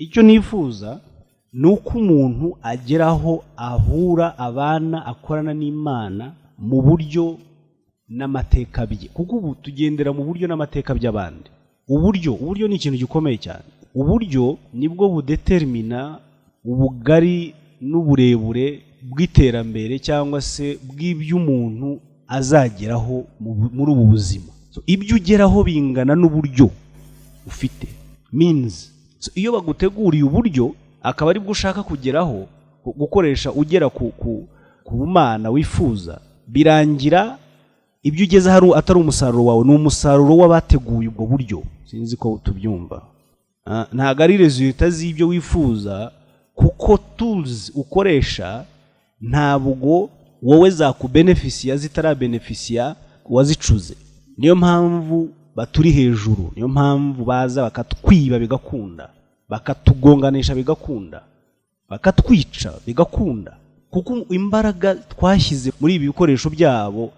icyo nifuza ni uko umuntu ageraho ahura abana akorana n'Imana mu buryo n'amateka bye, kuko ubu tugendera mu buryo n'amateka by'abandi. Uburyo ni ikintu gikomeye cyane. Uburyo nibwo budetermina ubugari n'uburebure bw'iterambere cyangwa se bw'iby'umuntu azageraho muri ubu buzima. Ibyo ugeraho bingana n'uburyo ufite means. Iyo baguteguriye uburyo akaba ari bwo ushaka kugeraho gukoresha ugera ku Mana wifuza, birangira ibyo ugeze atari umusaruro wawe, ni umusaruro w'abateguye ubwo buryo. Sinzi ko tubyumva. Ntabwo ari resulta z'ibyo wifuza, kuko tools ukoresha ntabwo wowe zakubenefisiya zitarabenefisiya wazicuze. Niyo mpamvu baturi hejuru, niyo mpamvu baza bakatwiba bigakunda, bakatugonganisha bigakunda, bakatwica bigakunda, kuko imbaraga twashyize muri ibi bikoresho byabo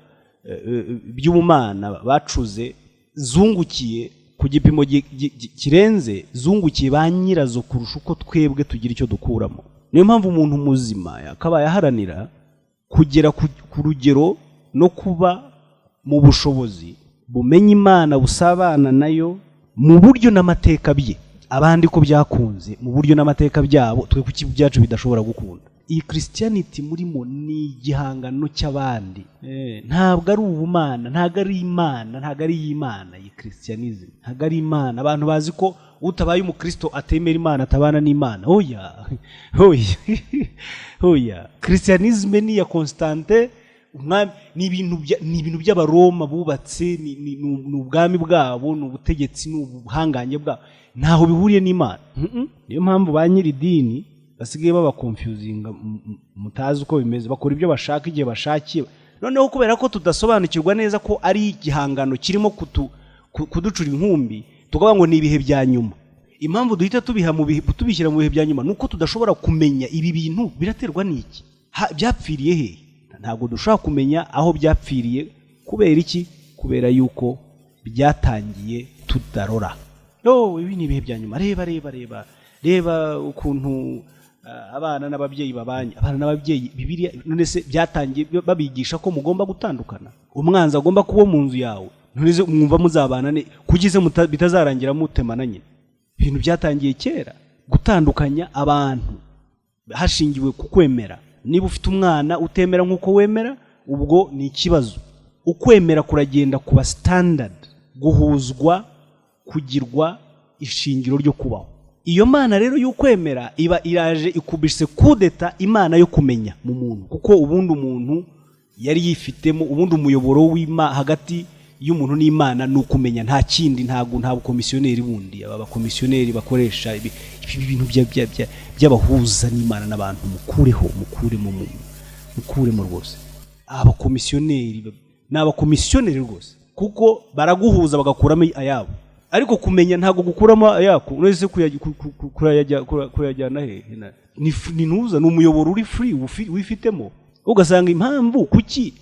by'ubumana bacuze zungukiye ku gipimo kirenze, zungukiye ba nyirazo kurusha uko twebwe tugira icyo dukuramo. Niyo mpamvu umuntu muzima yakabaye aharanira kugera ku rugero no kuba mu bushobozi bumenya Imana, busabana nayo mu buryo n'amateka bye. Abandi ko byakunze mu buryo n'amateka byabo, twe kuki byacu bidashobora gukunda. Iyi Christianity murimo ni igihangano cy'abandi. Ntabwo ari ubumana, ntabwo ari Imana, ntabwo ari Imana. Iyi Christianism ntabwo ari Imana. Abantu bazi ko utabaye umukristo atemera Imana, atabana n'Imana. Oya. Christianism ni ya constante. Ni ibintu by'abaroma bubatse, ni ubwami bwabo, ni ubutegetsi, ni ubuhanganye bwabo. Ntaho bihuriye n'Imana. Niyo mpamvu ba nyiri dini basigaye baba confusing, mutazi uko bimeze, bakora ibyo bashaka igihe bashakiye. Noneho kubera ko tudasobanukirwa neza ko ari igihangano kirimo kuducura inkumbi, tukavuga ngo ni ibihe bya nyuma. Impamvu duhita tubishyira mu bihe bya nyuma nuko tudashobora kumenya ibi bintu biraterwa n'iki, byapfiriye he. Ntabwo dushobora kumenya aho byapfiriye. Kubera iki? Kubera yuko byatangiye tudarora. Ibi ni ibihe bya nyuma. Reba ukuntu abana n'ababyeyi babanye. Abana n'ababyeyi Bibiliya none se byatangiye babigisha ko mugomba gutandukana, umwanzi agomba kuba mu nzu yawe, none se mwumva muzabana kugize bitazarangira mutemana nyine. Ibintu byatangiye kera, gutandukanya abantu hashingiwe ku kwemera. Niba ufite umwana utemera nk'uko wemera, ubwo ni ikibazo. Ukwemera kuragenda kuba standard, guhuzwa, kugirwa ishingiro ryo kubaho. Iyo Mana rero y'ukwemera iba iraje ikubise kudeta Imana yo kumenya mu muntu, kuko ubundi umuntu yari yifitemo, ubundi umuyoboro hagati y'umuntu n'Imana ni ukumenya, nta kindi. Ntabwo komisiyoneri bundi, aba bakomisiyoneri bakoresha ibi bintu by'abahuza n'Imana n'abantu. Mukuremo rwose. Abakomisiyoneri n'abakomisiyoneri rwose, kuko baraguhuza bagakuramo ayabo, ariko kumenya ntabwo gukuramo ayako. Uretse kuyajyana he? Ni nuza, ni umuyoboro uri free wifitemo. Ugasanga impamvu kuki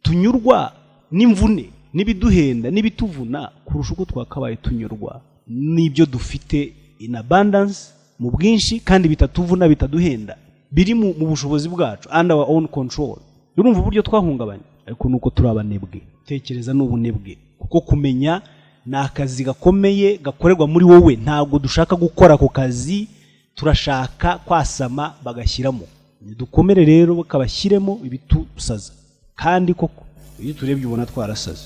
tunyurwa n'imvune n'ibiduhenda n'ibituvuna kurusha uko twakabaye tunyurwa n'ibyo dufite in abundance, mu bwinshi, kandi bitatuvuna bitaduhenda, biri mu bushobozi bwacu, under our own control. Urumva uburyo twahungabanye. Ariko nuko turi abanebwe. Tekereza n'ubunebwe, kuko kumenya ni akazi gakomeye gakorerwa muri wowe. Ntabwo dushaka gukora ako kazi, turashaka kwasama bagashyiramo. Dukomere rero bakabashyiremo ibitusaza. Kandi koko iyo turebye ubona twarasaze.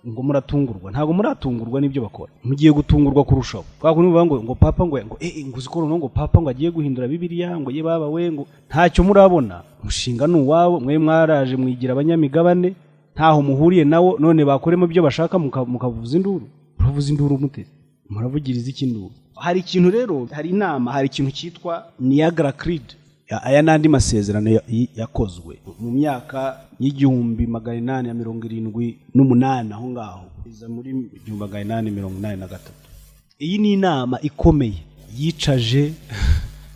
Ngo muratungurwa, ntabwo muratungurwa n'ibyo bakora, mugiye gutungurwa kurushaho. Twakunuvuga ngo papa ngo nguzikoro ngo papa ngo agiye guhindura Bibiliya, ngo ye baba we ngo ntacyo murabona. Umushinga n'uwabo, mwe mwaraje mwigira abanyamigabane, ntaho muhuriye nawo. None bakoremo ibyo bashaka mukavuza induru. Muravuza induru mute? Muravugiriza iki induru? Hari ikintu rero, hari inama, hari ikintu cyitwa Niagara Creed. Aya n'andi masezerano yakozwe mu myaka y'1878 aho ngaho iza muri 1883. Iyi ni inama ikomeye yicaje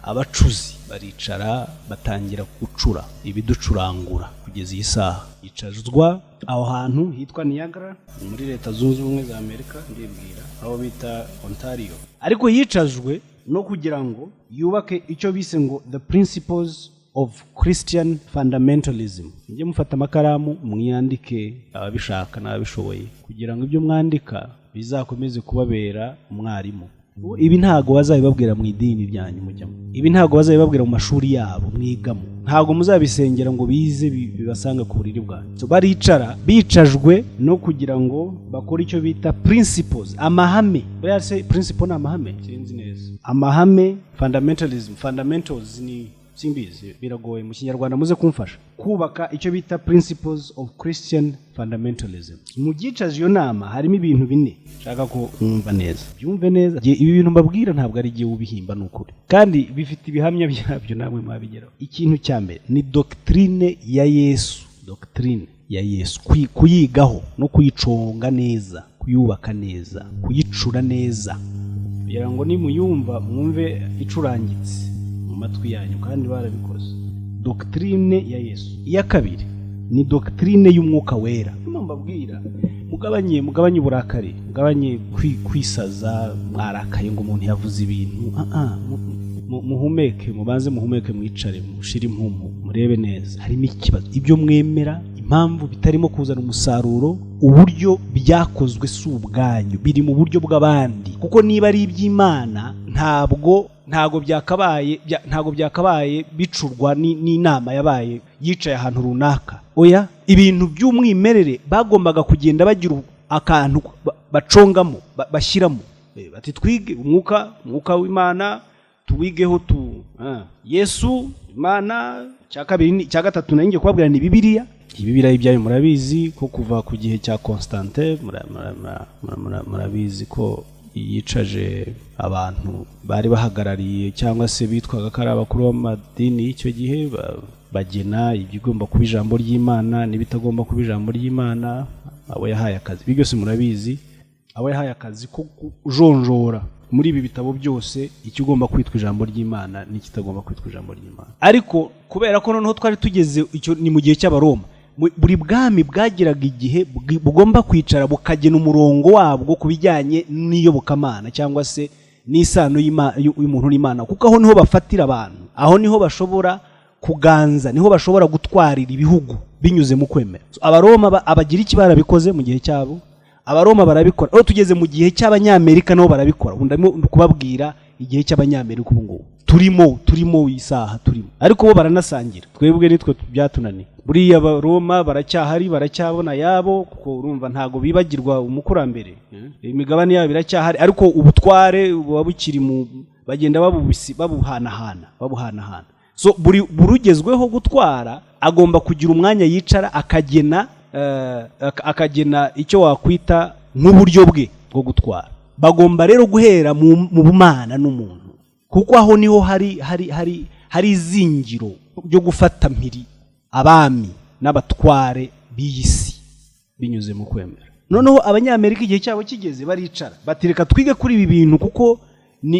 abacuzi, baricara batangira gucura ibiducurangura kugeza iyi saha. Yicazwa aho hantu hitwa Niagara muri Leta Zunze Ubumwe za Amerika, ndibwira aho bita Ontario. Ariko yicajwe no kugira ngo yubake icyo bise ngo the principles of Christian fundamentalism. Mujye mufata amakaramu mwiyandike ababishaka n'ababishoboye kugira ngo ibyo mwandika bizakomeze kubabera umwarimu. Ibi ntago bazabibabwira mu idini ryanyu mujyamo, ibi ntago bazabibabwira mu mashuri yabo mwigamo, ntago muzabisengera ngo bize bibasanga ku buriri bwanyu. So baricara bicajwe no kugira ngo bakore icyo bita principles, amahame. Baya se principle na amahame sinzi neza. Amahame fundamentalism, fundamentals ni simbizi biragoye mu Kinyarwanda, muze kumfasha kubaka icyo bita principles of Christian fundamentalism. Mu gicaje iyo nama harimo ibintu bine shaka ko mwumva neza, byumve neza. Ibi bintu mbabwira ntabwo ari giye ubihimba n'ukuri, kandi bifite ibihamya byabyo namwe mwabigeraho. Ikintu cya mbere ni doctrine ya Yesu, doctrine ya Yesu, kuyigaho no kuyiconga neza, kuyubaka neza, kuyicura neza kugira ngo nimuyumva mwumve icurangitse matwi yanyu kandi barabikoze. Doctrine ya Yesu. Iya kabiri ni doctrine y'umwuka wera. Mbabwira mugabanye uburakari, mugabanye kwisaza mwarakaye ngo umuntu yavuze ibintu. Muhumeke, mubanze muhumeke, mwicare mushire impumu murebe neza harimo ikibazo. Ibyo mwemera impamvu bitarimo kuzana umusaruro, uburyo byakozwe si ubwanyu, biri mu buryo bw'abandi. Kuko niba ari iby'Imana ntago byakabaye bicurwa n'inama yabaye yicaye ahantu runaka. Oya, ibintu by'umwimerere bagombaga kugenda bagira akantu bacongamo bashyiramo, bati twige umwuka w'Imana tuwigeho Yesu Imana. Cya kabiri cya gatatu nanjye kubabwira ni Bibiliya. Bibiliya ibyayo murabizi ko kuva ku gihe cya Constantine murabizi ko yicaje abantu bari bahagarariye cyangwa se bitwaga ko ari abakuru b'amadini y'icyo gihe, bagena ibigomba kuba ijambo ry'Imana n'ibitagomba kuba ijambo ry'Imana. Abo yahaye akazi, ibi byose murabizi, abo yahaye akazi ko kujonjora muri ibi bitabo byose ikigomba kwitwa ijambo ry'Imana n'ikitagomba kwitwa ijambo ry'Imana. Ariko kubera ko noneho twari tugeze icyo ni mu gihe cy'Abaroma, buri bwami bwagiraga igihe bugomba kwicara bukagena umurongo wabwo kubijyanye n'iyobokamana cyangwa se n'isano y'umuntu n'Imana, kuko aho niho bafatira abantu, aho niho bashobora kuganza, niho bashobora gutwarira ibihugu binyuze mu kwemera. Abaroma abagira iki barabikoze mu gihe cyabo, Abaroma barabikora. Aho tugeze mu gihe cy'Abanyamerika nabo barabikora. Ndimo kubabwira igihe cy'Abanyamerika ubu ngubu turimo isaha turimo, ariko bo baranasangira, twebwe nitwe byatunaniye. Buriya Abaroma baracyabona yabo, kuko urumva ntago bibagirwa umukurambere, imigabane yabo biracyahari, ariko ubutware bukiri mu bagenda babuhanahana. So burugezweho gutwara agomba kugira umwanya yicara akagena icyo wakwita nk'uburyo bwe bwo gutwara. Bagomba rero guhera mu bumana n'umuntu, kuko aho niho hari izingiro ryo gufata mpiri abami n'abatware b'iyisi binyuze mu kwemera. Noneho Abanyamerika igihe cyabo kigeze baricara batireka twige kuri ibi bintu, kuko ni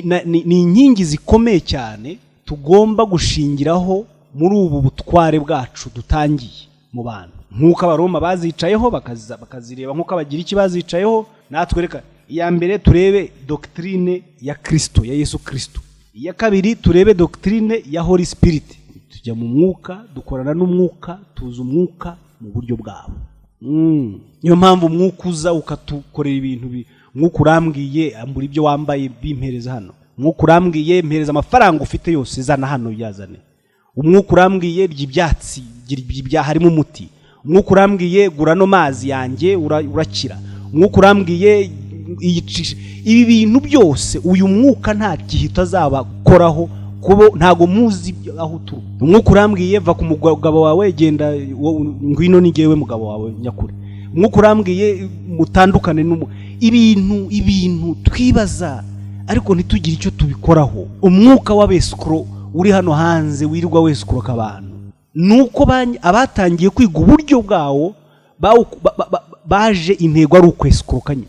inkingi zikomeye cyane tugomba gushingiraho muri ubu butware bwacu dutangiye mu bantu. Nk'uko Abaroma bazicayeho bakazireba, nk'uko abagira iki bazicayeho, natwe reka iya mbere turebe doctrine ya Kristo, ya Yesu Kristo. Iya kabiri turebe doctrine ya Holy Spirit, tujya mu mwuka, dukorana n'umwuka, tuza umwuka mu buryo bwabo. Niyo mpamvu umwuka uza ukatukorera ibintu mwuka urambwiye ambura ibyo wambaye bimpereza hano, umwuka urambwiye mpereza amafaranga ufite yose zana hano yazane, umwuka urambwiye ry'ibyatsi harimo umuti, umwuka urambwiye gura no mazi yanjye urakira, umwuka urambwiye iyicisha. Ibi bintu byose uyu mwuka nta gihita azabakoraho, kubo ntago muzi aho turi. Umwuka urambwiye va ku mugabo wawe, genda ngwino nigewe mugabo wawe nyakuri. Umwuka urambwiye mutandukane ibintu twibaza ariko ntitugire icyo tubikoraho. Umwuka w'abesukro uri hano hanze wirirwa wesukro k'abantu, nuko abatangiye kwiga uburyo bwawo baje intego ari ukwesukrokanye.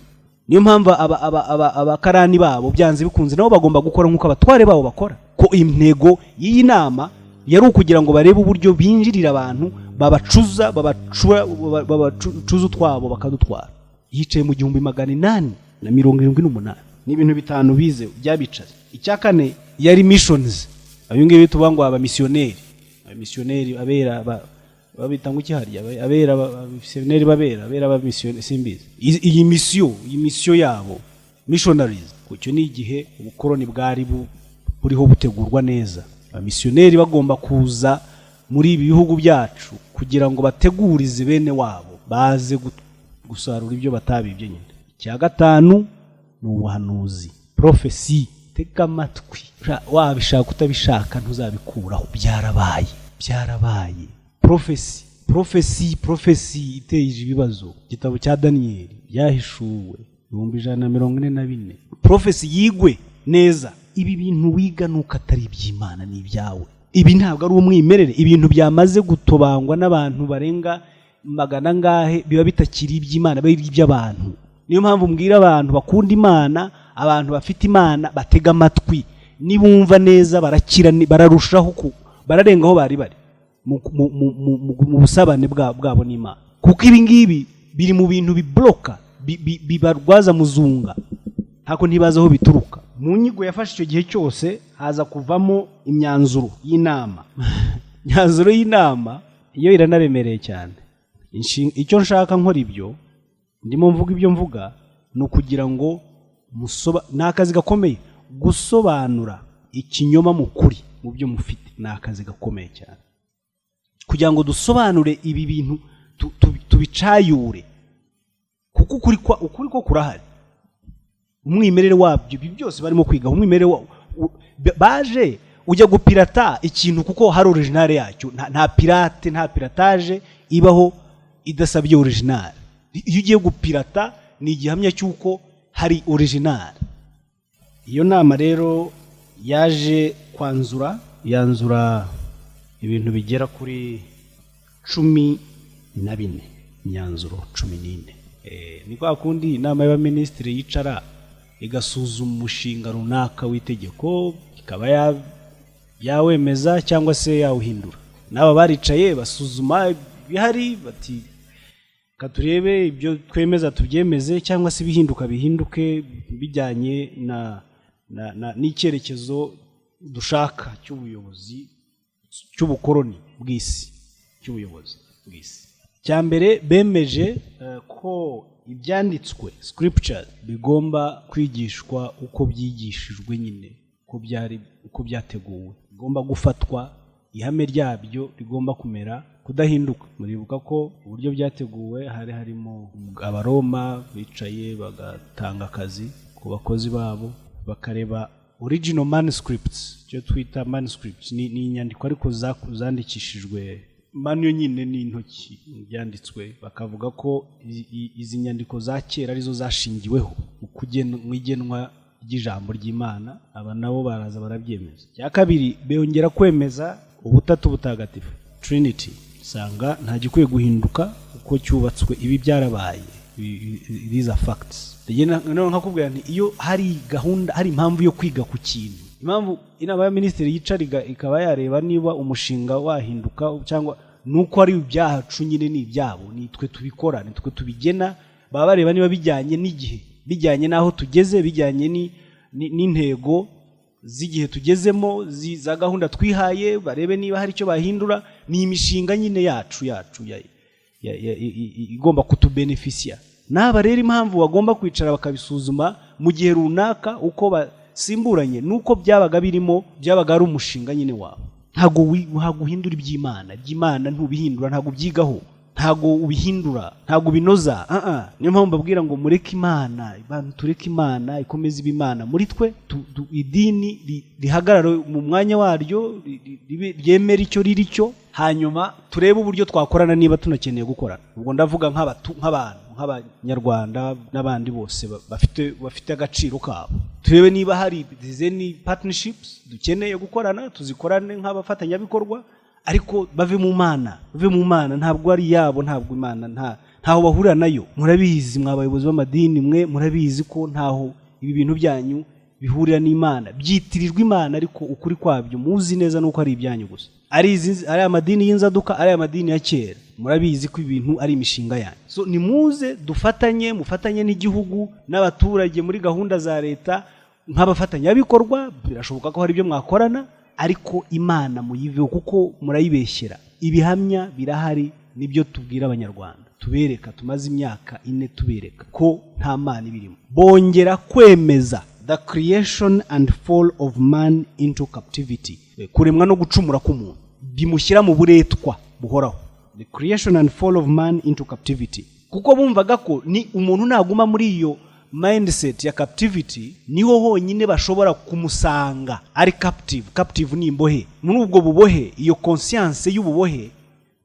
Niyo mpamvu abakarani babo byanze bikunze nabo bagomba gukora nk'uko abatware babo bakora. Ko intego y'iyi nama yari ukugira ngo barebe uburyo binjirira abantu, babacuza utwabo bakadutwara. Yicaye mu 1878 ni ibintu bitanu bize byabicaye. icya kane yari missions. Ayo ngiye tuvuga ngo abamisiyoneri abera babita ngo iki abera abamisiyoneri abera abamisiyoneri simbizi. Iyi mission yabo missionaries kucyo ni igihe ubukoroni bwari buriho butegurwa neza. Abamisiyoneri bagomba kuza muri ibi bihugu byacu kugira ngo bategurize bene wabo baze gusarura ibyo batabibye nyine. Icya gatanu ni ubuhanuzi, prophecy. Tega amatwi, wabishaka utabishaka ntuzabikuraho. Byarabaye. Prophecy iteje ibibazo. Igitabo cya Danieli byahishuwe 144. Prophecy yigwe neza. Ibi bintu wiga nuko atari iby'Imana ni ibyawe. Ibi ntabwo ari umwimerere. Ibintu byamaze gutobangwa n'abantu barenga magana ngahe biba bitakiri iby'Imana, bari iby'abantu. Niyo mpamvu mbwira abantu bakunda Imana, abantu bafite Imana batega amatwi, nibumva neza barakira, bararushaho bararengaho bari mu busabane bwabo n'Imana. Kuko ibi ngibi biri mu bintu bibloka, bibarwaza muzunga, hako ntibaza aho bituruka. Mu nyigo yafashe icyo gihe cyose haza kuvamo imyanzuro y'inama. Imyanzuro y'inama iyo iranaremereye cyane. Icyo nshaka nkora ibyo ndimo mvuga ibyo mvuga no kugira ngo n'akazi gakomeye gusobanura ikinyoma mu kuri mu byo mufite. N'akazi gakomeye cyane kugira ngo dusobanure ibi bintu tubicayure, kuko ukuri ko kurahari. Umwimerere wabyo ibi byose barimo kwiga umwimerere baje ujya gupirata ikintu kuko hari original yacyo. Nta piratage ibaho idasabye original. Iyo ugiye gupirata ni igihamya cy'uko hari original. Iyo nama rero yaje yanzura ibintu bigera kuri 14 imyanzuro 14. Ni kwa kundi inama y'abaminisitiri yicara igasuzuma umushinga runaka w'itegeko, ikaba yawemeza cyangwa se yawuhindura. N'aba baricaye basuzuma bihari bati katurebe ibyo twemeza tubyemeze, cyangwa se bihinduke bijyanye n'icyerekezo dushaka cy'ubuyobozi cy'ubukoroni bw'isi, cy'ubuyobozi bw'isi. Cyambere bemeje ko ibyanditswe scripture bigomba kwigishwa uko byigishijwe nyine, uko byateguwe, bigomba gufatwa, ihame ryabyo rigomba kumera kudahinduka. Muribuka ko uburyo byateguwe harimo abaroma bicaye bagatanga akazi ku bakozi babo, bakareba original manuscripts. Cyo twita manuscripts ni inyandiko ariko zandikishijwe manyo nyine n'intoki byanditswe. Bakavuga ko izi nyandiko za kera arizo zashingiweho mu igenwa ry'ijambo ry'Imana. Aba nabo baraza barabyemeza. Cya kabiri beongera kwemeza ubutatu butagatifu, Trinity. Sanga nta gikwiye guhinduka uko cyubatswe. Ibi byarabaye, these are facts. None nkakubwira nti iyo hari gahunda, hari impamvu yo kwiga ku kintu, impamvu inama y'abaminisitiri yicariga ikaba yareba niba umushinga wahinduka cyangwa nuko ari ibyacu nyine ni ibyabo, nitwe tubikora, nitwe tubigena. Baba bareba niba bijyanye n'igihe, bijyanye naho tugeze, bijyanye n'intego z'igihe tugezemo, za gahunda twihaye. Barebe niba hari icyo bahindura. Ni imishinga nyine yacu igomba kutubenefisia. N'aba rero impamvu bagomba kwicara bakabisuzuma mu gihe runaka uko basimburanye nuko byabaga birimo, byabaga ari umushinga nyine wabo. Ntago uhindura iby'Imana ntubihindura, ntago byigaho, ntago ubihindura, ntago binoza. Niyo mpamvu babwira ngo mureke Imana, tureke Imana ikomeze ibimana muri twe, idini rihagarara mu mwanya waryo, ryemera icyo riri cyo, hanyuma turebe uburyo twakorana niba tunakeneye gukorana. Ubwo ndavuga nk'abantu, nk'abanyarwanda n'abandi bose bafite agaciro kabo. Turebe niba hari any partnerships dukeneye gukorana, tuzikorane nk'abafatanyabikorwa, ariko bave mu Mana, ntabwo ari yabo, ntabwo Imana ntaho bahurira nayo. Murabizi mwabayobozi b'amadini mwe, murabizi ko ntaho ibi bintu byanyu bihurira n'Imana. Byitirirwa Imana ariko ukuri kwabyo muzi neza nuko ari ibyanyu gusa. Ari amadini y'inzaduka, ari amadini ya kera, murabizi ko ibintu ari imishinga yanyu. So ni muze mufatanye n'igihugu n'abaturage muri gahunda za leta nk'abafatanyabikorwa birashoboka ko hari ibyo mwakorana, ariko Imana muyiveho kuko murayibeshyera. Ibihamya birahari, nibyo tubwira abanyarwanda, tubereka, tumaze imyaka 4 tubereka ko nta Mana ibirimo. Bongera kwemeza the creation and fall of man into captivity, kuremwa no gucumura k'umuntu bimushyira mu buretwa buhoraho. The creation and fall of man into captivity, kuko bumvaga ko ni umuntu naguma muri iyo mindset ya captivity niho honyine bashobora kumusanga ari captive. Captive ni imbohe. Muri ubwo bubohe, iyo conscience y'ububohe,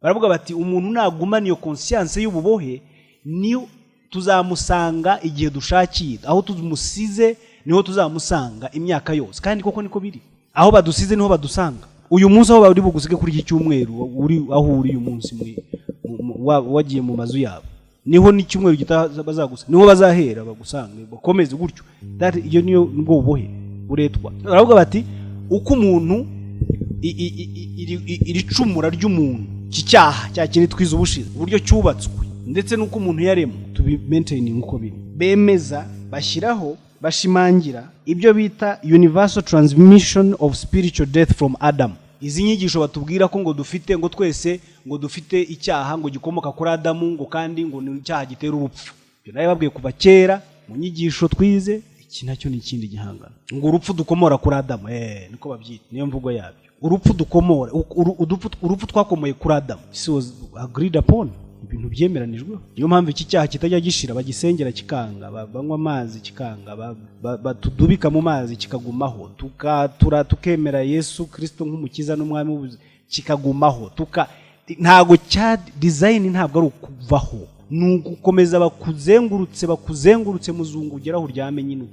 baravuga bati umuntu naguma niyo conscience y'ububohe niyo tuzamusanga igihe dushakiye, aho tumusize niho tuzamusanga imyaka yose. Kandi koko niko biri, aho badusize niho badusanga. Uyu munsi aho bari bugusige kuri iki cyumweru, uri aho uri uyu munsi wagiye mu mazu yabo, niho ni cyumweru bazagusa, niho bazahera bagusange bakomeze gutyo. Iyo niyo ngo bubohe buretwa. Baravuga bati uko umuntu iri cumura ry'umuntu cy'icyaha cyakiri twiza ubushize uburyo cyubatswe, ndetse nuko umuntu yaremwe tubi maintaining uko biri. Bemeza bashyiraho bashimangira ibyo bita universal transmission of spiritual death from Adam. Izi nyigisho batubwira ko ngo dufite, ngo twese ngo dufite icyaha ngo gikomoka kuri Adamu, ngo kandi ngo ni icyaha gitera urupfu. Byo naye babwiye kuva kera mu nyigisho twize. Iki nacyo ni ikindi gihangano, ngo urupfu dukomora kuri Adamu. Niko babyita, niyo mvugo yabyo. Urupfu dukomora, urupfu twakomoye kuri Adamu. This was agreed upon, ibintu byemeranijwe. Niyo mpamvu iki cyaha kitajya gishira, bagisengera kikanga, banywa amazi kikanga, batudubika mu mazi kikagumaho, tukemera Yesu Kristo nk'umukiza n'umwami w'ubuzima kikagumaho, ntago cya design ntabwo ari ukuvaho, nugukomeza bakuzengurutse muzungugeraho uryame nyine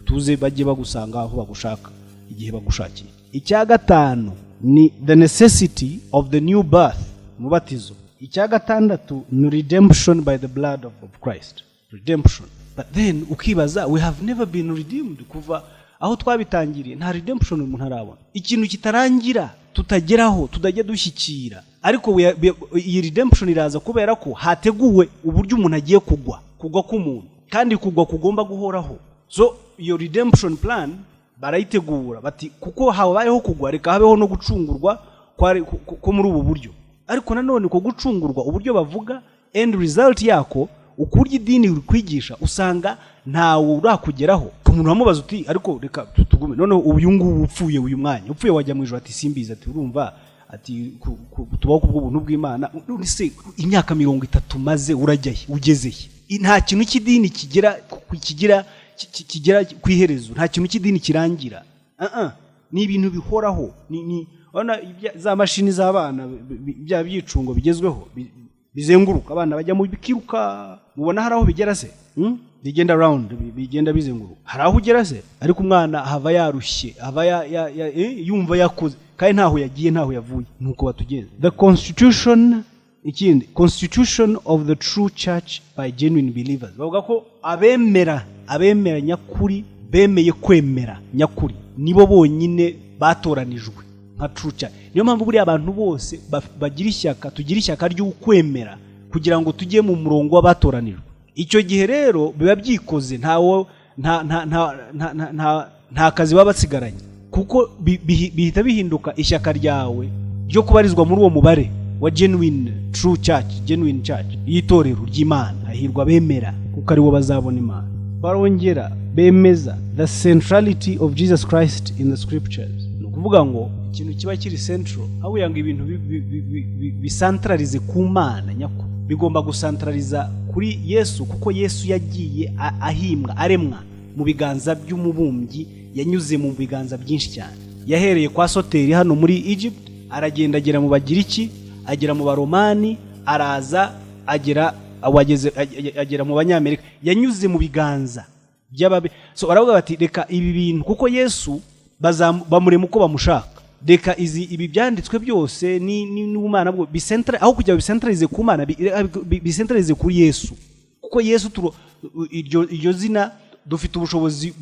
tuze bajye bagusanga aho bagushaka igihe bagushakiye. Icya gatanu ni the necessity of the new birth, mubatizo. Icya gatandatu ni redemption by the blood of Christ. Redemption. But then ukibaza, we have never been redeemed. Kuva aho twabitangiriye nta redemption umuntu arabona. Ikintu kitarangira tutageraho tudajya dushyikira, ariko iyi redemption iraza kubera ko hateguwe uburyo umuntu agiye kugwa k'umuntu, kandi kugwa kugomba guhoraho. So iyo redemption plan barayitegura bati kuko habayeho kugwa, reka habeho no gucungurwa ko muri ubu buryo. Ariko nanone ko gucungurwa uburyo bavuga end result yako ukurya idini kwigisha usanga ntawe urakugeraho. Umuntu wamubaza uti ariko reka tugume none uyu ngubu upfuye, uyu mwanya upfuye wajya mu ijuru, ati simbiza, ati urumva, ati tubaho kubwo buntu bw'Imana. None se imyaka 30 maze urajyaye ugezeye, nta kintu cy'idini kigera kwiherezo, nta kintu cy'idini kirangira. Ni ibintu bihoraho. Ni ona za mashini z'abana bya byicungo bigezweho bizenguruka, abana bajya mu bikiruka, mubona hari aho bigera se, bigenda around, bigenda bizenguruka, hari aho ugera se, ariko umwana hava yarushye, hava yumva yakoze, kandi ntaho yagiye ntaho yavuye. Nuko batugenza the constitution of the true church by genuine believers. Bavuga ko abemera nyakuri, bemeye kwemera nyakuri, nibo bonyine batoranijwe nka true church. Niyo mpamvu buri abantu bose tugira ishyaka ry'ukwemera kugira ngo tujye mu murongo w'abatoranijwe. Icyo gihe rero biba byikoze, nta kazi baba basigaranye, kuko bihita bihinduka ishyaka ryawe ryo kubarizwa muri uwo mubare wa genuine true church, genuine church y'itorero ry'Imana. Hahirwa bemera kuko ari bo bazabona Imana. Barongera bemeza the centrality of Jesus Christ in the scriptures. Nukuvuga ngo ikintu kiba kiri central, aho yanga ibintu bisantralize ku Mana nyakuri, bigomba gusantraliza kuri Yesu, kuko Yesu yagiye ahimbwa, aremwa mu biganza by'umubumbyi, yanyuze mu biganza byinshi cyane. Yahereye kwa Soteri hano muri Egypt, aragenda agera mu Bagiriki, agera mu Baromani, araza agera mu Banyamerika, yanyuze mu biganza by'ababe. So baravuga bati reka ibi bintu, kuko Yesu bamurema uko bamushaka, reka ibi byanditswe byose ni umana bwo bicentralize, aho kujya bicentralize ku Mana, bicentralize kuri Yesu, kuko Yesu iryo zina dufite ubushobozi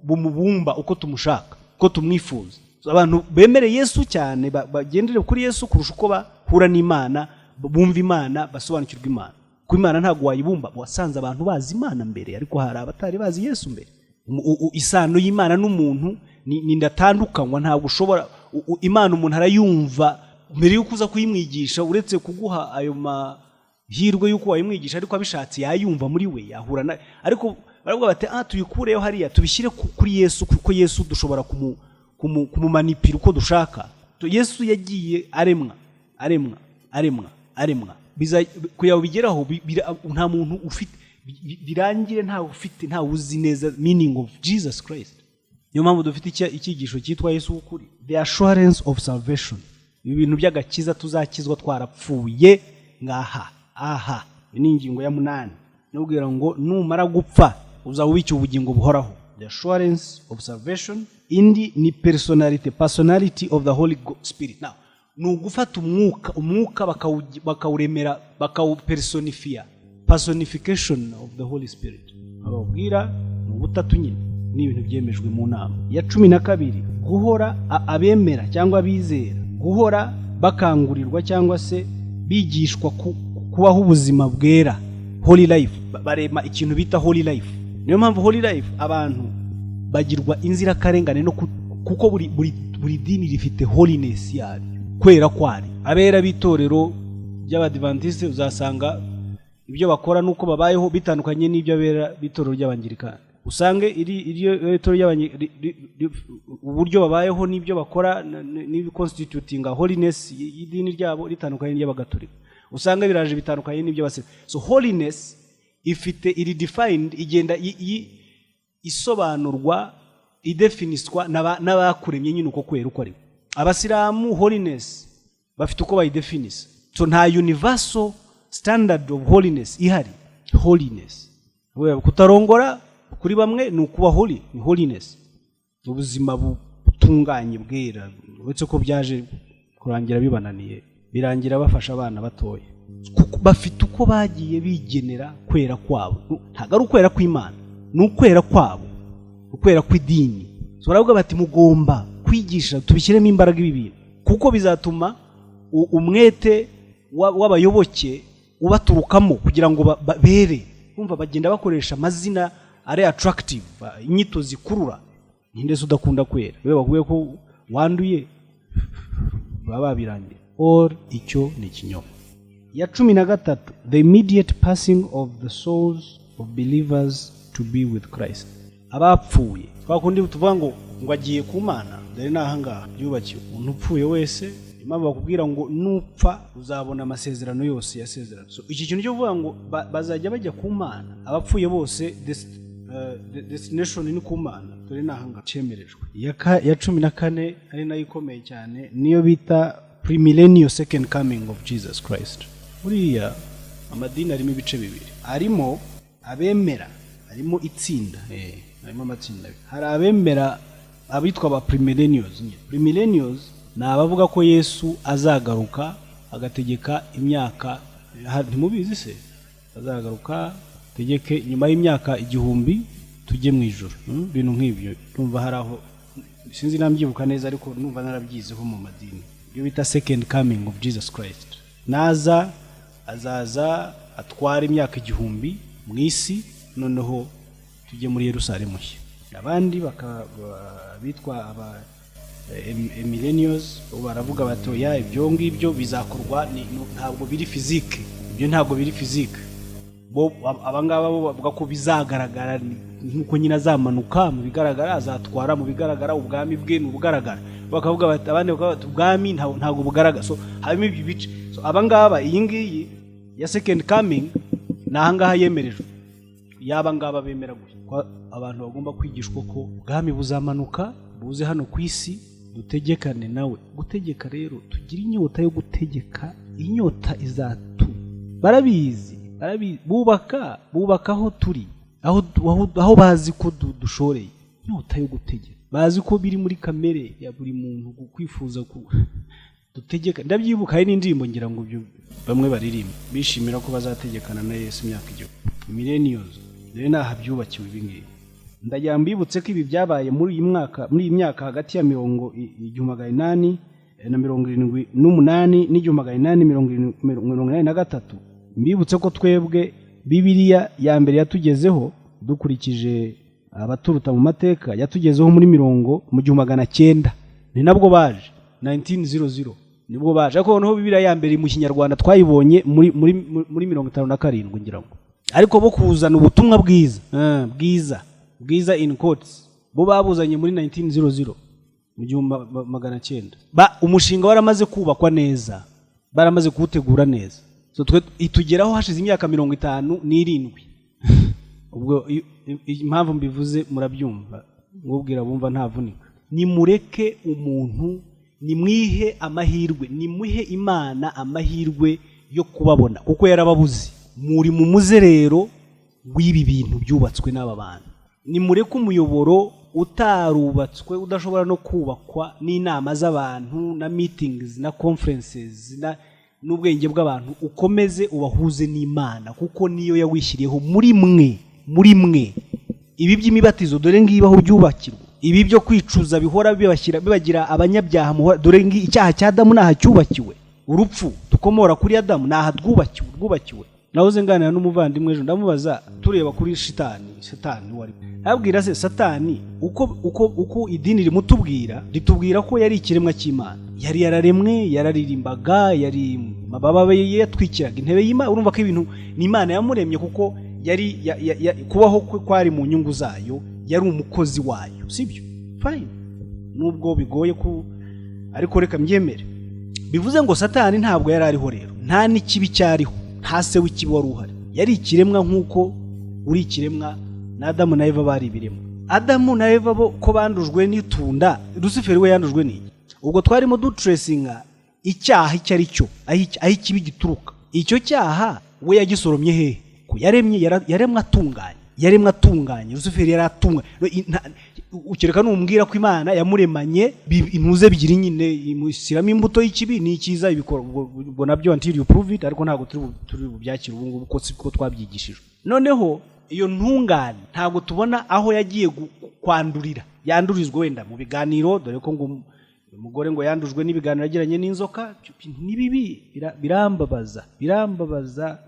bumubumba uko tumushaka, uko tumwifuza. So abantu bemere Yesu cyane, bagendere kuri Yesu kurusha uko bahura n'Imana, bumva Imana, basobanukirwa Imana. Ku Imana ntago wayibumba, wasanze abantu bazi Imana mbere, ariko hari abatari bazi Yesu mbere. isano y'Imana n'umuntu ni ndatandukanywa. Ntabwo ushobora Imana umuntu arayumva mbere y'uko uza kuyimwigisha, uretse kuguha ayo mahirwe y'uko wayimwigisha, ariko abishatse yayumva muri we, yahura na. Ariko baravuga bati tuyikureyo hariya tubishyire kuri Yesu, kuko Yesu dushobora kumumanipira uko dushaka. Yesu yagiye aremwa kugira ngo bigeraho nta muntu ufite birangire, ntawe uzi neza meaning of Jesus Christ. Niyo mpamvu dufite icyigisho cyitwa Yesu w'ukuri, the assurance of salvation. Ibi bintu by'agakiza tuzakizwa twarapfuye ngaha. Ni ingingo ya 8 nubwira ngo numara gupfa uzawubiki ubugingo buhoraho. The assurance of salvation. Indi ni personality of the Holy Spirit. Now nugufata umwuka bakawuremera, bakawupersonifia, personification of the Holy Spirit. Ababwira mu butatu nyine ni ibintu byemejwe mu nama ya 12. Guhora abemera cyangwa abizera, guhora bakangurirwa cyangwa se bigishwa kubaho ubuzima bwera, holy life. Barema ikintu bita holy life. Niyo mpamvu holy life abantu bagirwa inzira karengane no kuko buri dini rifite holiness yari, kwera kwari. Abera bitorero by'Abadventiste uzasanga ibyo bakora nuko babayeho bitandukanye n'ibyo abera bitorero ry'Abangirikani. Usange itorero uburyo babayeho n'ibyo bakora n'ibiconstituting holiness y'idini ryabo ritandukanye n'iy'Abagatolika. Usanga biraje bitandukanye n'ibyo base. So holiness ifite iri defined, igenda isobanurwa, idefiniswa n'abakuremye nyine uko kwera uko ari. Abasilamu holiness bafite uko bayidefinisa. So nta universal standard of holiness ihari. Holiness kutarongora kuri bamwe ni ukuba holy, ni holiness, ubuzima butunganye bwera. Uretse ko byaje kurangira bibananiye, birangira bafasha abana batoya kuko bafite uko bagiye bigenera kwera kwabo. Ntago ari ukwera kw'Imana, ni ukwera kwabo, ukwera kw'idini. So baravuga bati mugomba kwigisha tubishyiremo imbaraga ibi bintu, kuko bizatuma umwete w'abayoboke ubaturukamo kugira ngo bere kumva bagenda bakoresha amazina ari attractive, inyito zikurura. Ninde se udakunda kwera? Wewe bavuye ko wanduye baba birangira. Or icyo ni kinyoma. Ya 13, the immediate passing of the souls of believers to be with Christ. Abapfuye twakundi tuvuga ngo agiye ku Mana, dore nahangaha byubakiwe. Umuntu upfuye wese impamvu bakubwira ngo nupfa uzabona amasezerano yose yasezerano. So iki kintu cyo kuvuga ngo bazajya bajya ku Mana, abapfuye bose destination ni ku Mana, dore nahangaha cyemerejwe. Ya 14 ari nayo ikomeye cyane, niyo bita premillennial second coming of Jesus Christ. Buriya amadini arimo ibice bibiri, arimo abemera, arimo itsinda, harimo amatsinda. Hari abemera abitwa ba premillennials. Premillennials ni abavuga ko Yesu azagaruka agategeka imyaka, ntimubizi se? Azagaruka tegeke nyuma y'imyaka 1000 tujye mu ijuru. Bintu nk'ibyo numva haraho, sinzi namyibuka neza, ariko numva narabyizeho mu madini. Iyo bita second coming of Jesus Christ. Azaza atwara imyaka 1000 mu isi, noneho tujye muri Yerusalemu nshya. Abandi bitwa aba millennials baravuga batoya ibyo ngibyo bizakorwa, ntabwo biri physique. Ibyo ntabwo biri physique. Bo abangaba bo bavuga ko bizagaragara nkuko nyina azamanuka mu bigaragara, azatwara mu bigaragara, ubwami bwe n'ubugaragara. Bakavuga bati abandi bakavuga ubwami ntabwo bugaragara. So harimo ibi bice. So abangaba iyi ngiyi ya second coming nahangaha yemerejwe. Yaba ngaba bemera gusa abantu bagomba kwigishwa ko ubwami buzamanuka buze hano ku isi, dutegekane nawe. Gutegeka rero tugira inyota yo gutegeka, inyota izatu. Barabizi bubaka aho turi, aho bazi ko dushoreye. Inyota yo gutegeka bazi ko biri muri kamere ya buri muntu kwifuza ko dutegeka. Ndabyibuka hari n'indirimbo ngira ngo byo bamwe baririmba bishimira ko bazategekana na Yesu imyaka 1000. Millennials rero nahabyubakiwe ibingiye. Ndagira mbibutse ko ibi byabaye muri iyi myaka hagati ya 1878 n'1883. Mbibutse ko twebwe Bibiliya ya mbere yatugezeho dukurikije abaturuta mu mateka yatugezeho muri mu 1900 ni nabwo baje 1900 nibwo baje ariko noneho Bibiliya ya mbere mu Kinyarwanda twayibonye muri 57 ngira ngo ariko bo kuzana ubutumwa bwiza in quotes bo babuzanye muri 1900 mu 1900 umushinga waramaze kubakwa neza baramaze kuwutegura neza so twe itugeraho hashize imyaka 57 ubwo impamvu mbivuze murabyumva ngubwira bumva ntavunika nimureke umuntu nimwihe amahirwe nimuhe Imana amahirwe yo kubabona kuko yarababuze muri mu muzerero w'ibi bintu byubatswe n'aba bantu nimureke umuyoboro utarubatswe udashobora no kubakwa n'inama z'abantu na meetings na conferences n'ubwenge bw'abantu ukomeze ubahuze n'Imana kuko niyo yawishyiriyeho muri mwe ibi by'imibatizo dore ngibaho byubakirwa ibi byo kwicuza bihora bibagira abanyabyaha dore ngi icyaha cya Adamu naha cyubakiwe urupfu dukomora kuri Adamu naha rwubakiwe nahoze nganira n'umuvandimwe ejo ndamubaza tureba kuri Satani wari abwira se Satani uko idini ritubwira ko yari ikiremwa cy'Imana yari yararemwe yararirimbaga yari mababa yatwikiraga intebe y'Imana urumva ko ibintu ni Imana yamuremye kuko yari kubaho kwari mu nyungu zayo yari umukozi wayo sibyo fine nubwo bigoye ko ariko reka mbyemere bivuze ngo Satani ntabwo yari ariho rero nta n'ikibi cyariho nta se w'ikibi wari uhari yari ikiremwa nk'uko uri ikiremwa na Adamu na Eva bari ibiremwa Adamu na Eva bo ko bandujwe n'itunda Lucifer we yandujwe n'iki ubwo twarimo dutracinga icyaha icyo ari cyo aho ikibi gituruka icyo cyaha we yagisoromye hehe ko yaremwe atunganye Lucifer yari atunganye ukireka numbwira ko Imana yamuremanye intuze bigira nyine imusiramo imbuto y'ikibi ni ikiza ibikora ubwo nabyo until you prove it ariko ntago turi bubyakira ubu ngubu ko twabyigishijwe noneho iyo ntungane ntago tubona aho yagiye kwandurira yandurizwe wenda mu biganiro dore ko ngo umugore ngo yandujwe n'ibiganiro yagiranye n'inzoka nibibi birambabaza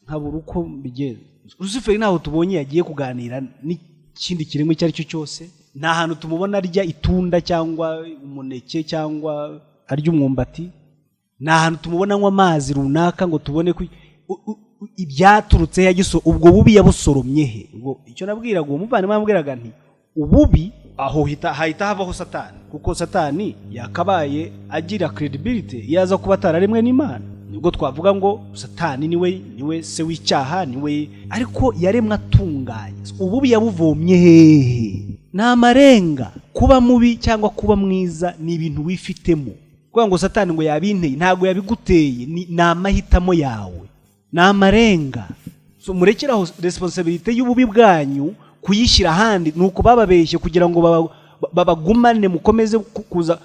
nkabura uko bigeze Lucifer naho tubonye yagiye kuganira n'ikindi kiremwe icyo ari cyo cyose nta hantu tumubona arya itunda cyangwa umuneke cyangwa arya umwumbati nta hantu tumubona anywa amazi runaka ngo tubone ko ibyaturutse yagiso ubwo bubi yabusoromye he ubwo icyo nabwiraga uwo muvandimwe ambwiraga nti ububi aho hahita havaho Satani kuko Satani yakabaye agira credibility yaza kuba atararemwe n'Imana nibwo twavuga ngo Satani niwe se w'icyaha niwe ariko yaremwe atunganye ububi yabuvomye hehe n'amarenga kuba mubi cyangwa kuba mwiza ni ibintu wifitemo kuko ngo Satani ngo yabinteye ntago yabiguteye ni amahitamo yawe n'amarenga so murekeraho responsibility y'ububi bwanyu kuyishyira ahandi nuko bababeshye kugira ngo babagumane mukomeze kuza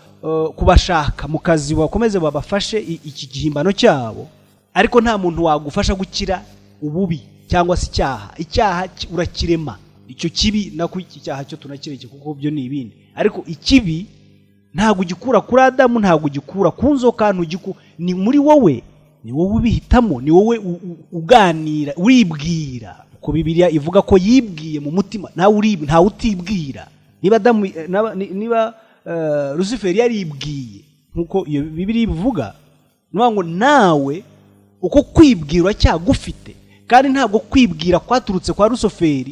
kubashaka mu kazi bakomeze babafashe iki gihimbano cyabo ariko nta muntu wagufasha gukira ububi cyangwa se icyaha urakirema icyo kibi nako iki cyaha cyo tunakireke kuko byo ni ibindi ariko ikibi ntago ugikura kuri Adamu ntago ugikura ku nzoka ni muri wowe ni wowe ubihitamo ni wowe uganira uribwira ko Bibiliya ivuga ko yibwiye mu mutima ntawe utibwira niba Adamu niba Lucifer yaribwiye nkuko iyo Bibiliya ivuga ngo nawe uko kwibwira cyagufite kandi ntabwo kwibwira kwaturutse kwa Lucifer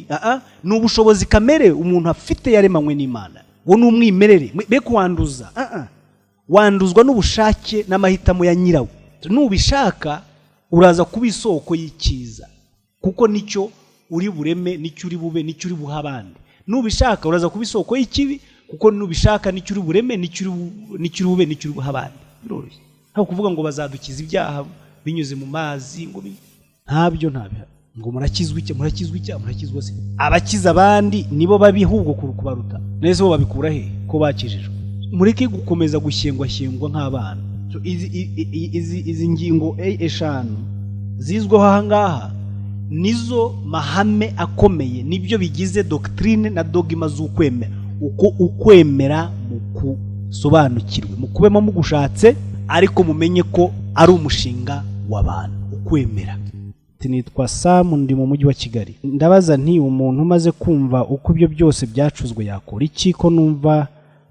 ni ubushobozi kamere umuntu afite yaremanywe n'Imana wo n'umwimerere be kwanduza wanduzwa n'ubushake n'amahitamo ya nyirawo nubishaka uraza kuba isoko y'icyiza kuko nicyo uri bureme nicyo uri bube nicyo uri buha abandi nubishaka uraza kuba isoko y'ikibi kuko nubishaka nicyo uri bureme nicyo uri bube nicyo uri buha abandi biroroshye nta kuvuga ngo bazadukiza ibyaha binyuze mu mazi ngo ntabyo ngo murakizwa se abakiza abandi nibo babihubwo kubaruta nese bo babikura he ko bakijijwe mureke gukomeza gushyengwa nk'abana izi ngingo eshanu zizweho ahangaha nizo mahame akomeye nibyo bigize doctrine na dogma z'ukwemera uko ukwemera mu kusobanukirwe mu kubemo mugushatse ariko mumenye ko ari umushinga w'abantu ukwemera nitwa Sam ndi mu mujyi wa Kigali. Ndabaza nti umuntu umaze kumva uko ibyo byose byacuzwe yakora iki ko numva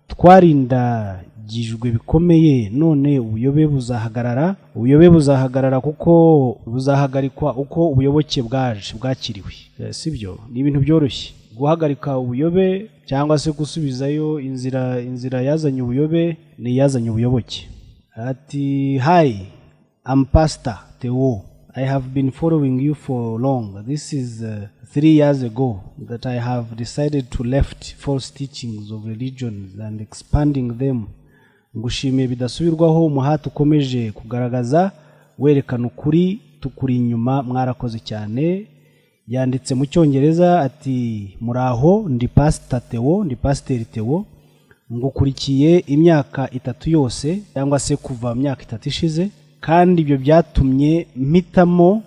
twarindagijwe bikomeye none ubuyobe buzahagarara kuko buzahagarikwa uko ubuyoboke bwakiriwe. Sibyo ni ibintu byoroshye guhagarika ubuyobe cyangwa se gusubizayo inzira yazanye ubuyobe ni yazanye ubuyoboke. Ati hi, I'm Pastor Theo. I have been following you for long. This is 3 years ago that I have decided to left false teachings of religions and expanding them. Ngushimiye bidasubirwaho umuhati ukomeje kugaragaza werekana ukuri tukuri inyuma, mwarakoze cyane. Yanditse mu Cyongereza ati muraho, ndi Pastor Theo, ngukurikiye imyaka 3 yose cyangwa se kuva myaka 3 ishize, kandi ibyo byatumye mpitamo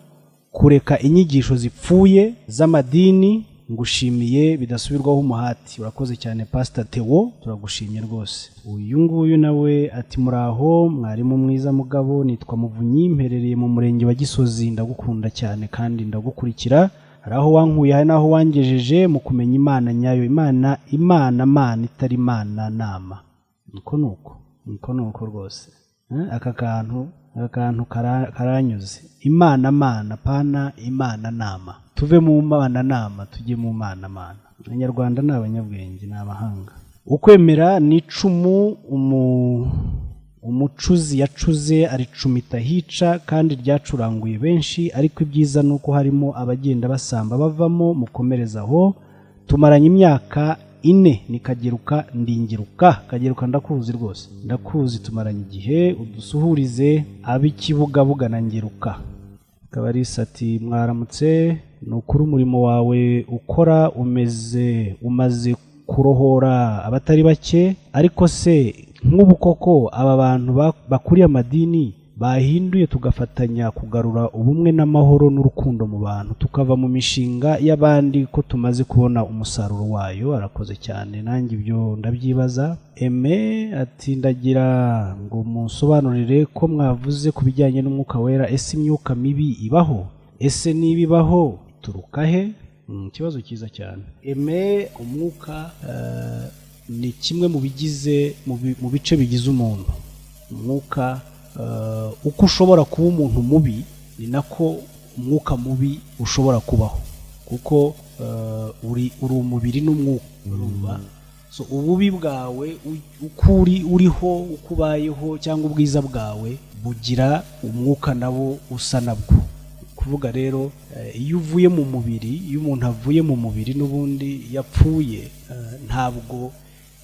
kureka inyigisho zipfuye z'amadini. Ngushimiye bidasubirwaho umuhati. Urakoze cyane Pastor Theo, turagushimye rwose. Uyu nguyu nawe ati muraho, mwarimu mwiza mugabo, nitwa Muvunyi, mperereye mu murenge wa Gisozi, ndagukunda cyane kandi ndagukurikira. Hari aho wankuye, hari naho wangejeje mu kumenya Imana nyayo, Imana itari Imana nama. Niko nuko rwose. Aka kantu karanyuze. Imana pana Imana nama. Tuve mu Mana nama tujye mu Mana. Abanyarwanda ni abanyabwenge, ni abahanga. Ukwemera ni icumu umucuzi yacuze aricumita hica, kandi ryacuranguye benshi, ariko ibyiza nuko harimo abagenda basamba bavamo. Mukomereza aho. Tumaranye imyaka 4 nikageruka ndingiruka. Kageruka ndakuzi rwose, ndakuzi, tumaranye igihe. Udusuhurize ab'ikibugabuga na ngeruka. Kabarisa ati mwaramutse, nukuri umurimo wawe ukora umaze kurohora abatari bake, ariko se nk'ubu koko aba bantu bakuriye amadini bahinduye tugafatanya kugarura ubumwe n'amahoro n'urukundo mu bantu, tukava mu mishinga y'abandi ko tumaze kubona umusaruro wayo. Arakoze cyane, nanjye ibyo ndabyibaza. Ati ndagira ngo munsobanurire ko mwavuze ku bijyanye n'umwuka wera, ese imyuka mibi ibaho? Ese niba ibaho turuka he? Ikibazo cyiza cyane. Umwuka ni kimwe mu bice bigize umuntu. Umwuka uko ushobora kuba umuntu mubi ni nako umwuka mubi ushobora kubaho, kuko uri umubiri n'umwuka. So ububi bwawe uko uriho, uko ubayeho, cyangwa ubwiza bwawe bugira umwuka nabo usa nabwo. Kuvuga rero iyo uvuye mu mubiri, iyo umuntu avuye mu mubiri n'ubundi yapfuye, ntabwo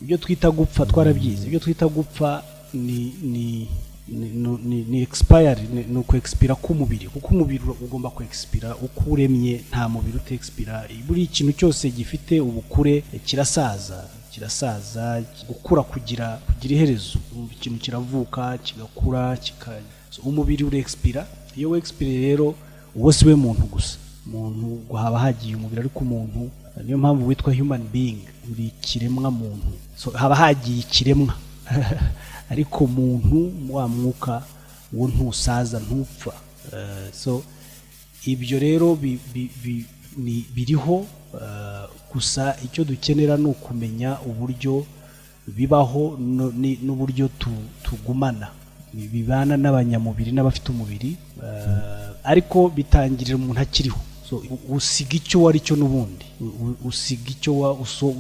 ibyo twita gupfa twarabyize. Ibyo twita gupfa ni expire, ni uko expira k'umubiri, kuko umubiri ugomba ku expira uko uremye. Nta mubiri utexpira. Buri ikintu cyose gifite ubukure kirasaza. Gukura kugira iherezo. Ikintu kiravuka kigakura umubiri ure expira. Iyo we expire rero uwo si we muntu gusa. Umuntu haba hagiye umubiri, ariko umuntu niyo mpamvu witwa human being, uri kiremwa muntu. So haba hagiye ikiremwa ariko umuntu wa mwuka wo ntusaza ntupfa. So ibyo rero biriho, gusa icyo dukenera ni ukumenya uburyo bibaho n'uburyo tugumana bibana n'abanyamubiri n'abafite umubiri, ariko bitangirira umuntu akiriho. So usiga icyo wari cyo n'ubundi, usiga icyo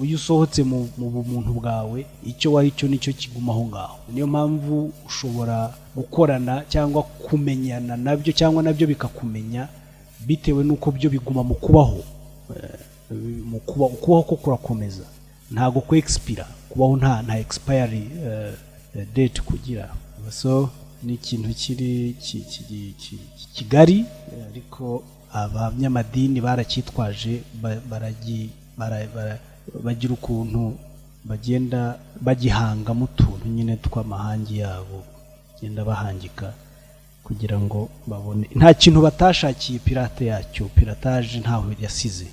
iyo usohotse mu bumuntu bwawe, icyo wari cyo nicyo kiguma aho ngaho. Niyo mpamvu ushobora gukorana cyangwa kumenyana nabyo, cyangwa nabyo bikakumenya, bitewe n'uko byo biguma mu kubaho. Ukubaho ko kurakomeza, ntago ku expira. Kubaho nta expiry date kugira. So ni ikintu kiri kigari, ariko abanyamadini baracyitwaje, bagira ukuntu bagenda bagihanga mu tuntu nyine tw'amahangi yabo, genda bahangika kugira ngo babone. Nta kintu batashakiye pirate yacyo, piratage ntaho yasize.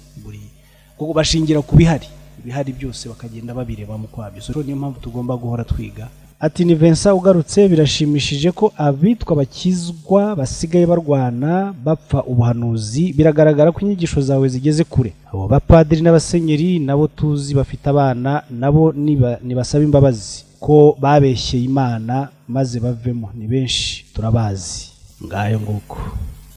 Kuko bashingira ku bihari byose bakagenda babireba mu kwabyo. So niyo mpamvu tugomba guhora twiga ati ni Vincent ugarutse, birashimishije ko abitwa bakizwa basigaye barwana bapfa ubuhanuzi, biragaragara ko inyigisho zawe zigeze kure. Abo bapadiri n'abasenyeri nabo tuzi bafite abana, nabo nibasaba imbabazi ko babeshyeye Imana maze bavemo, ni benshi turabazi. Ngayo nguko.